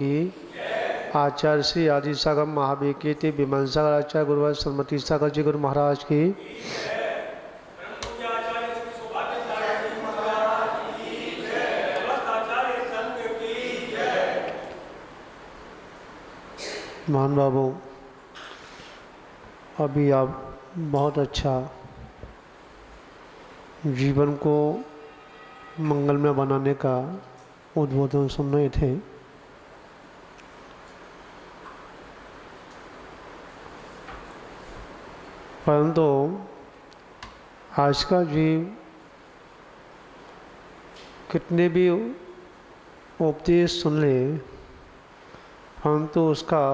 की आचार्य श्री आदि सागर महावीर कीर्ति विमल सागर आचार्य गुरुवार सरमती सागर जी गुरु महाराज की महान बाबू, अभी आप बहुत अच्छा जीवन को मंगलमय बनाने का उद्बोधन सुन रहे थे। परंतु आज का जीव कितने भी उपदेश सुन ले, परंतु उसका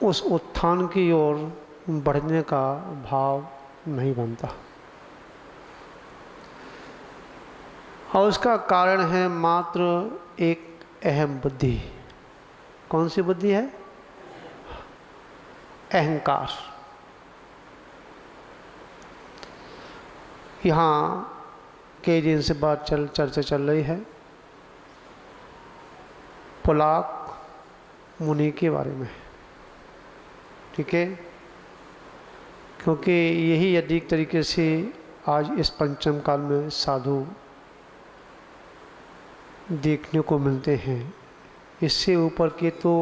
उस उत्थान की ओर बढ़ने का भाव नहीं बनता। और उसका कारण है मात्र एक अहम बुद्धि। कौन सी बुद्धि है? अहंकार। यहाँ कई दिन से बात चर्चा चल रही है पुलाक मुनि के बारे में, ठीक है, क्योंकि यही अधिक तरीके से आज इस पंचम काल में साधु देखने को मिलते हैं। इससे ऊपर के तो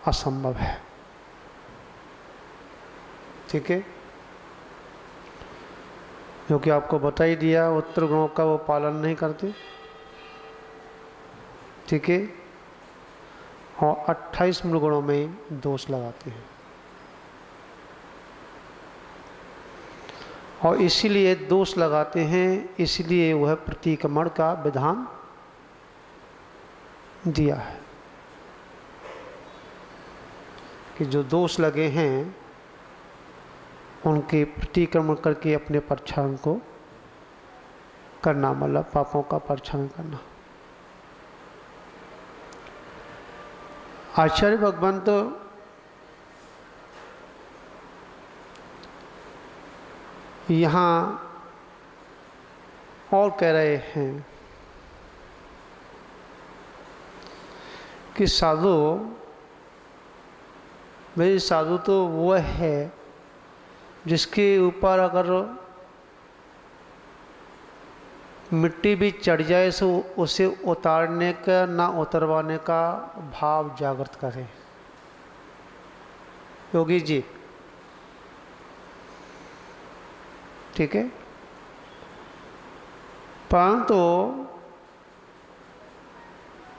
असंभव है, ठीक है, क्योंकि आपको बता ही दिया उत्तर गुणों का वो पालन नहीं करते, ठीक है, और 28 मूल गुणों में दोष लगाते हैं। और इसीलिए दोष लगाते हैं, इसलिए वह प्रतिक्रमण का विधान दिया है कि जो दोष लगे हैं उनके प्रतिक्रमण करके अपने प्रक्षालन को करना, मतलब पापों का प्रक्षालन करना। आचार्य भगवंत यहाँ और कह रहे हैं कि साधु, मेरी साधु तो वह है जिसके ऊपर अगर मिट्टी भी चढ़ जाए तो उसे उतारने का, ना उतरवाने का भाव जागृत करे। योगी जी, ठीक है, परंतु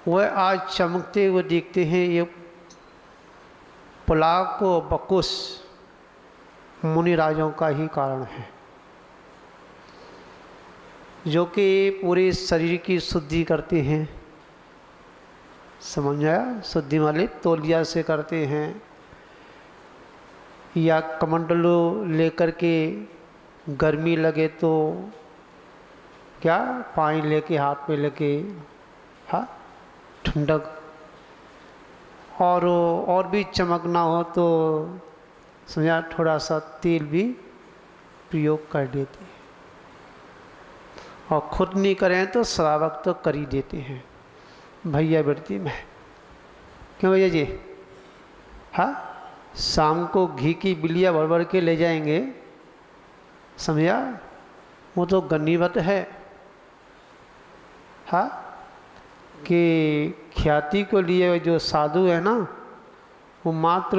वह आज चमकते हुए दिखते हैं। ये पुलाक बकुस मुनि राजों का ही कारण है, जो कि पूरे शरीर की शुद्धि करते हैं। समझ आया? शुद्धि वाले तौलिया से करते हैं या कमंडलू लेकर के गर्मी लगे तो क्या पानी लेके हाथ में लेके, हाँ, ठंडक, और भी चमकना हो तो समझा थोड़ा सा तेल भी प्रयोग कर देते हैं। और खुद नहीं करें तो श्रावक तो कर ही देते हैं भैया वृत्ति में। क्यों भैया जी? हाँ, शाम को घी की बिलिया भर भर के ले जाएंगे, समझा, वो तो गनीमत है, हाँ, कि ख्याति को लिए जो साधु है ना, वो मात्र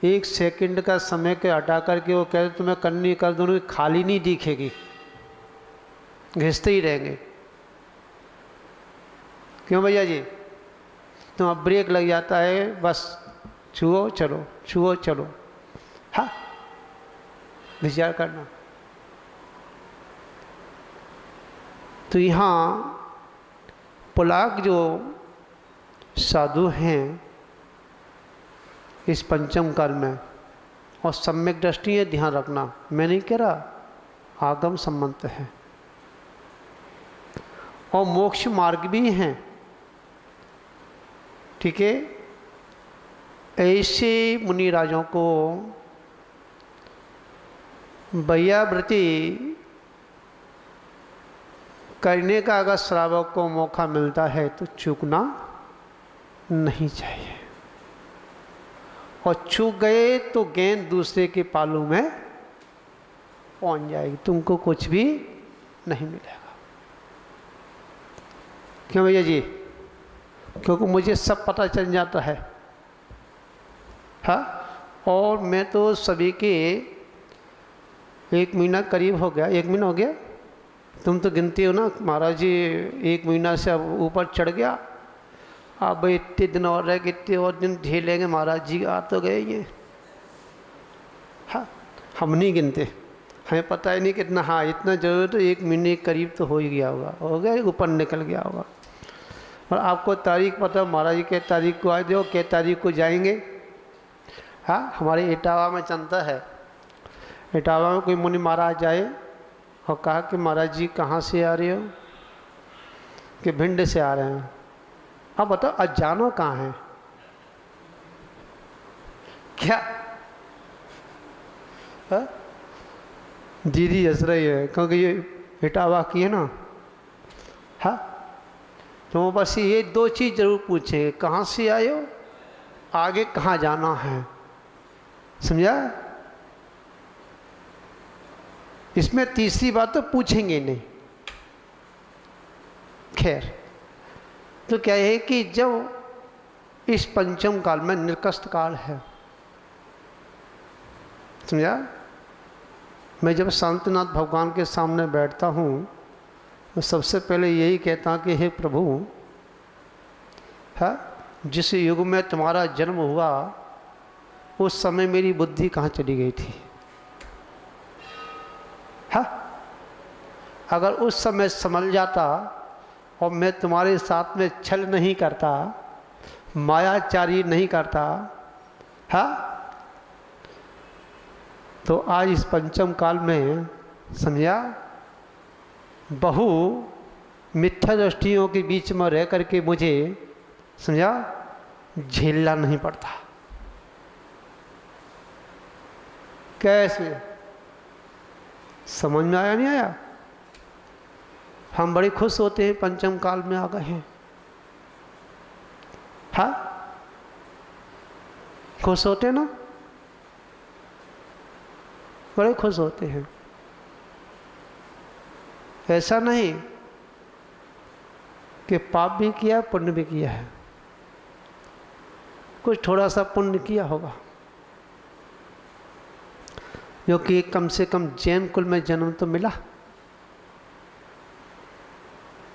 1 सेकंड का समय के हटा करके वो कहते तुम्हें करनी कर दूँगी, खाली नहीं दिखेगी, घिसते ही रहेंगे। क्यों भैया जी? तो अब ब्रेक लग जाता है, बस छुओ चलो, छुओ चलो, हाँ, विचार करना। तो यहाँ पुलाक जो साधु हैं इस पंचम काल में, और सम्यक दृष्टि है, ध्यान रखना, मैं नहीं कह रहा, आगम संबंध है, और मोक्ष मार्ग भी हैं, ठीक है। ऐसे मुनि राजों को वैयावृत्ति करने का अगर श्रावक को मौका मिलता है तो चूकना नहीं चाहिए, और चूक गए तो गेंद दूसरे के पालू में पहुंच जाएगी, तुमको कुछ भी नहीं मिलेगा। क्यों भैया जी? क्योंकि मुझे सब पता चल जाता है। हाँ, और मैं तो सभी के 1 महीना करीब हो गया, 1 महीना हो गया, तुम तो गिनती हो ना महाराज जी, 1 महीना से अब ऊपर चढ़ गया, अब इतने दिन और रह गए, इतने और दिन झेलेंगे महाराज जी, आ तो गए ये। हाँ, हम नहीं गिनते, हमें पता ही नहीं कितना, हाँ इतना जरूर, तो 1 महीने के करीब तो हो ही गया होगा, हो गया, ऊपर निकल गया होगा। और आपको तारीख पता, महाराज जी के तारीख को आए, देखो क्या तारीख को जाएंगे। हाँ, हमारे इटावा में चलता है, इटावा में कोई मुनि महाराज आए और कहा कि महाराज जी कहाँ से आ रहे हो? कि भिंड से आ रहे हैं। अब बताओ अजानो कहाँ है? क्या हा? दीदी हंस रही है क्योंकि ये इटावा की है ना। हाँ, तो बस ये 2 चीज़ जरूर पूछेंगे, कहाँ से आए हो, आगे कहाँ जाना है, समझा? इसमें तीसरी बात तो पूछेंगे नहीं। खैर, तो क्या है कि जब इस पंचम काल में निर्कष्ट काल है, समझा? मैं जब शांतिनाथ भगवान के सामने बैठता हूँ तो सबसे पहले यही कहता हूँ कि हे प्रभु, है जिस युग में तुम्हारा जन्म हुआ उस समय मेरी बुद्धि कहाँ चली गई थी? हाँ, अगर उस समय संभल जाता और मैं तुम्हारे साथ में छल नहीं करता, मायाचारी नहीं करता, हाँ, तो आज इस पंचम काल में समझा बहु मिथ्या दृष्टियों के बीच में रह करके मुझे समझा झेलना नहीं पड़ता। कैसे? समझ में आया नहीं आया? हम बड़े खुश होते हैं पंचम काल में आ गए हैं। हाँ, खुश होते ना, बड़े खुश होते हैं। ऐसा नहीं कि पाप भी किया पुण्य भी किया है, कुछ थोड़ा सा पुण्य किया होगा, क्योंकि कम से कम जैन कुल में जन्म तो मिला,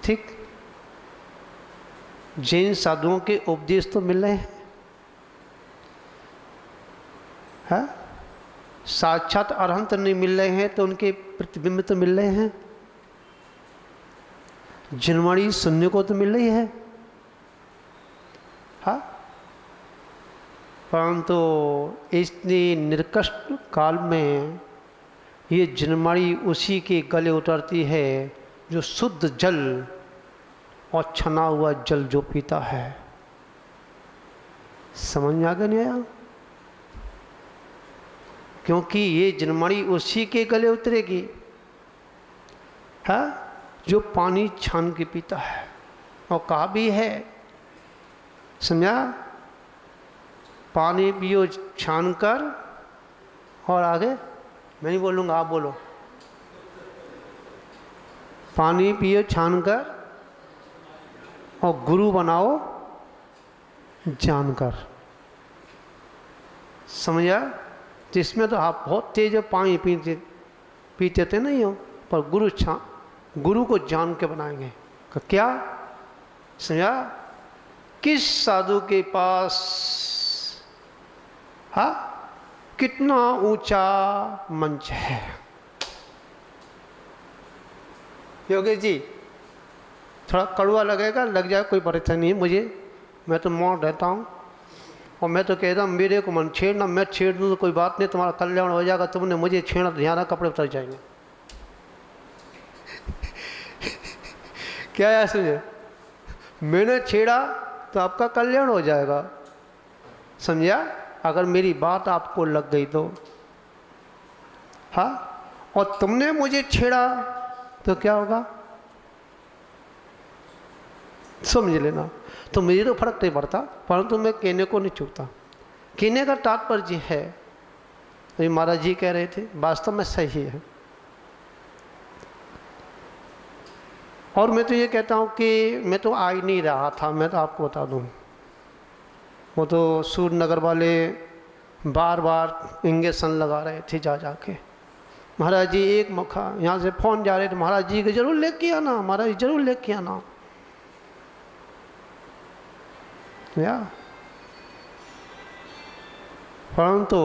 ठीक, जैन साधुओं के उपदेश तो मिल रहे हैं, है? साक्षात अरहंत नहीं मिल रहे हैं तो उनके प्रतिबिंब तो मिल रहे हैं, जिनवाणी सुनने को तो मिल रही है। हाँ, परंतु इतने निर्कष्ट काल में ये जिनवाणी उसी के गले उतरती है जो शुद्ध जल और छना हुआ जल जो पीता है। समझ में आ गया नहीं आया? क्योंकि ये जिनवाणी उसी के गले उतरेगी, हाँ, जो पानी छान के पीता है। और कहा भी है, समझा, पानी पियो छान कर, और आगे मैं नहीं बोलूँगा, आप बोलो, पानी पियो छान कर और गुरु बनाओ जानकर। समझा? जिसमें तो आप बहुत तेज पानी पीते थे नहीं हो, पर गुरु को जान के बनाएंगे। क्या? समझा? किस साधु के पास, हाँ, कितना ऊंचा मंच है। योगेश जी, थोड़ा कड़वा लगेगा, लग जाए, कोई परेशानी नहीं है मुझे, मैं तो मौन रहता हूँ, और मैं तो कहता हूँ मेरे को मन छेड़ना, मैं छेड़ दूँ तो कोई बात नहीं, तुम्हारा कल्याण हो जाएगा, तुमने मुझे छेड़ना, ध्यान कपड़े उतर जाएंगे। क्या है समझे? मैंने छेड़ा तो आपका कल्याण हो जाएगा, समझा? अगर मेरी बात आपको लग गई तो, हाँ, और तुमने मुझे छेड़ा तो क्या होगा? समझ लेना। तो मुझे तो फर्क नहीं पड़ता, परंतु मैं कहने को नहीं चूकता। कहने का तात्पर्य है, तो महाराज जी कह रहे थे, वास्तव में सही है। और मैं तो ये कहता हूँ कि मैं तो आ ही नहीं रहा था, मैं तो आपको बता दूँ। वो तो सूरनगर वाले बार बार इंजेक्शन लगा रहे थे जा जाके। महाराज जी एक मौका यहाँ से फ़ोन जा रहे थे, महाराज जी को जरूर लेके आना, महाराज जी जरूर लेके आना। या परंतु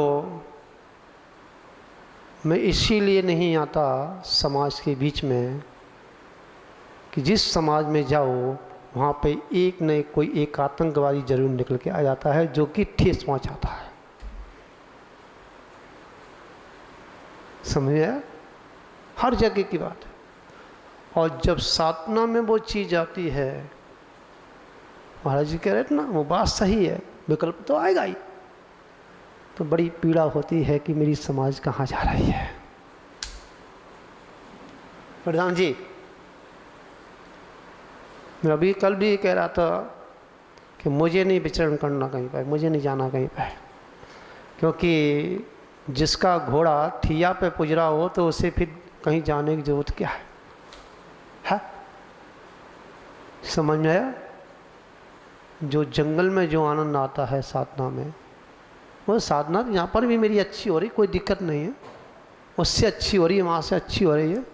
मैं इसीलिए नहीं आता समाज के बीच में कि जिस समाज में जाओ वहाँ पे एक न कोई एक आतंकवादी जरूर निकल के आ जाता है जो कि ठेस पहुँचाता है। समझ आया? हर जगह की बात है। और जब साधना में वो चीज़ आती है, महाराज जी कह रहे थे ना, वो बात सही है, विकल्प तो आएगा ही। तो बड़ी पीड़ा होती है कि मेरी समाज कहाँ जा रही है। प्रधान जी, मैं अभी कल भी कह रहा था कि मुझे नहीं विचरण करना कहीं पर, मुझे नहीं जाना कहीं पर, क्योंकि जिसका घोड़ा ठिया पे पुजरा हो तो उसे फिर कहीं जाने की जरूरत क्या है? समझ में आया? जो जंगल में जो आनंद आता है साधना में, वो साधना यहाँ पर भी मेरी अच्छी हो रही, कोई दिक्कत नहीं है, उससे अच्छी हो रही है, वहाँ से अच्छी हो रही है।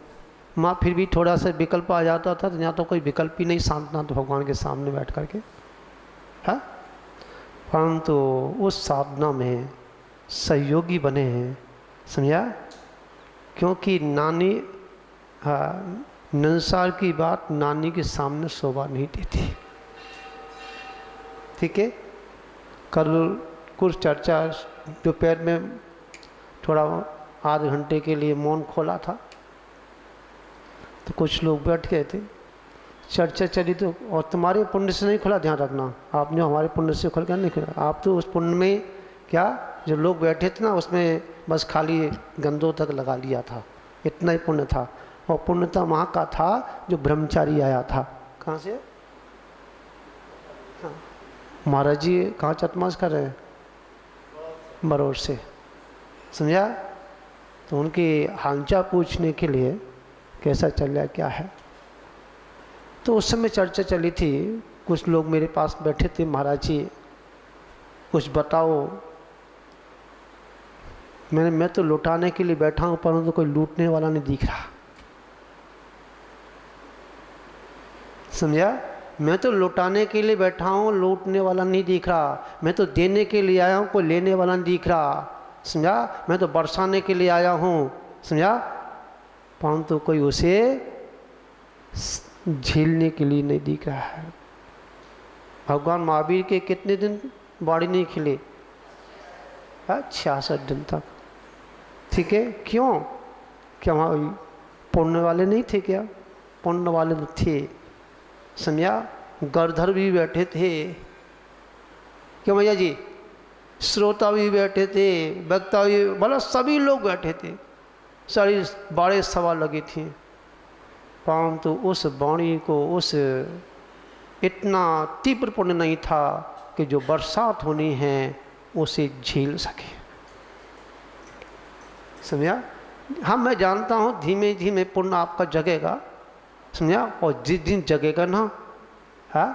वहाँ फिर भी थोड़ा सा विकल्प आ जाता था, तो यहाँ तो कोई विकल्प ही नहीं, साधना तो भगवान के सामने बैठ करके है। परंतु उस साधना में सहयोगी बने हैं, समझा? क्योंकि नानी, हाँ, नंसार की बात नानी के सामने शोभा नहीं देती। ठीक है? कल कुछ चर्चा दोपहर में थोड़ा आधे घंटे के लिए मौन खोला था, तो कुछ लोग बैठ गए थे, चर्चा चली। तो और तुम्हारे पुण्य से नहीं खुला, ध्यान रखना, आपने हमारे पुण्य से खुल कर नहीं खुला। आप तो उस पुण्य में क्या, जो लोग बैठे थे ना, उसमें बस खाली गंदों तक लगा लिया था, इतना ही पुण्य था। और पुण्यता वहाँ का था जो ब्रह्मचारी आया था। कहाँ से? हाँ, महाराज जी कहाँ चतमाश कर रहे हैं? बरौर से, समझा? तो उनकी हालचाल पूछने के लिए कैसा चल रहा है, क्या है। तो उस समय चर्चा चली थी, कुछ लोग मेरे पास बैठे थे, महाराज जी कुछ बताओ। मैं तो लुटाने के लिए बैठा हूँ, परंतु तो कोई लूटने वाला नहीं दिख रहा। समझा? मैं तो लुटाने के लिए बैठा हूँ, लूटने वाला नहीं दिख रहा। मैं तो देने के लिए आया हूँ, कोई लेने वाला नहीं दिख रहा। समझा? मैं तो बरसाने के लिए आया हूँ, समझा, परंतु कोई उसे झेलने के लिए नहीं दिख रहा है। भगवान महावीर के कितने दिन बाड़ी नहीं खिले? 66 दिन तक। ठीक है? क्यों? क्या वहाँ पुण्य वाले नहीं थे क्या? पुण्य वाले तो थे, समझा? गरधर भी बैठे थे, क्यों भैया जी? श्रोता भी बैठे थे, वक्ता भी, मतलब सभी लोग बैठे थे, सारी बाड़े सवा लगी थी। परंतु उस वाणी को, उस इतना तीव्र पुण्य नहीं था कि जो बरसात होनी है उसे झेल सके। समझा? हाँ, मैं जानता हूँ धीमे धीमे पुण्य आपका जगेगा, समझा? और जिस दिन जगेगा ना, हाँ,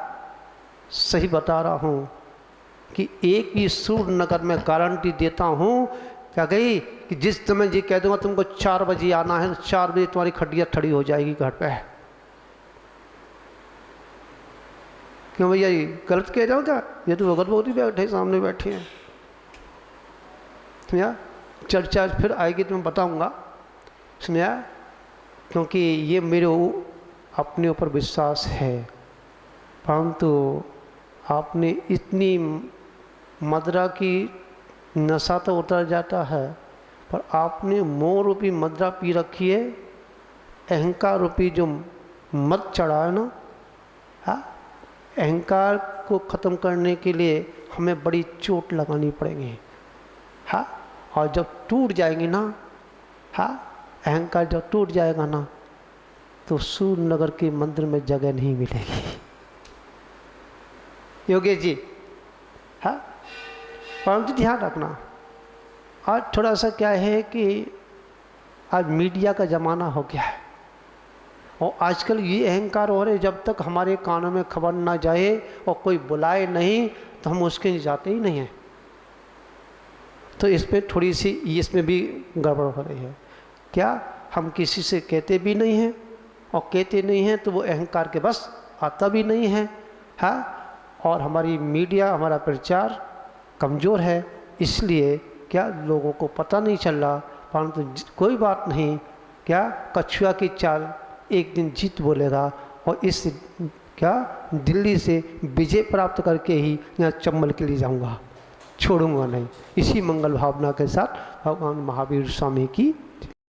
सही बता रहा हूँ कि एक ही सूरनगर में गारंटी देता हूँ, क्या गई कि जिस समय जी कह दूंगा तुमको 4 बजे आना है, तो 4 बजे तुम्हारी खटिया खड़ी हो जाएगी घर पे। क्यों भैया जी, गलत कह रहा हूँ क्या? ये तो भगत बहुत ही बैठे सामने बैठे हैं। समझा? चर्चा फिर आएगी तो मैं बताऊँगा, समझा? क्योंकि ये मेरे अपने ऊपर विश्वास है। परंतु आपने इतनी मदिरा की नशा तो उतर जाता है, पर आपने मोह रूपी मदिरा पी रखी है, अहंकार रूपी जो मद चढ़ा है ना, हाँ, अहंकार को ख़त्म करने के लिए हमें बड़ी चोट लगानी पड़ेगी। हाँ, और जब टूट जाएंगी ना, हाँ, अहंकार जब टूट जाएगा ना, तो सूरनगर के मंदिर में जगह नहीं मिलेगी। योगेश जी। हाँ, परंतु ध्यान रखना, आज थोड़ा सा क्या है कि आज मीडिया का ज़माना हो गया है, और आजकल ये अहंकार हो रहे, जब तक हमारे कानों में खबर ना जाए और कोई बुलाए नहीं तो हम उसके जाते ही नहीं हैं। तो इसमें थोड़ी सी इसमें भी गड़बड़ हो रही है। क्या हम किसी से कहते भी नहीं हैं, और कहते नहीं हैं तो वो अहंकार के बस आता भी नहीं है। हाँ, और हमारी मीडिया, हमारा प्रचार कमज़ोर है, इसलिए क्या लोगों को पता नहीं चल रहा। परंतु कोई बात नहीं, क्या कछुआ की चाल एक दिन जीत बोलेगा, और इस क्या दिल्ली से विजय प्राप्त करके ही यहाँ चंबल के लिए जाऊँगा, छोड़ूंगा नहीं। इसी मंगल भावना के साथ भगवान महावीर स्वामी की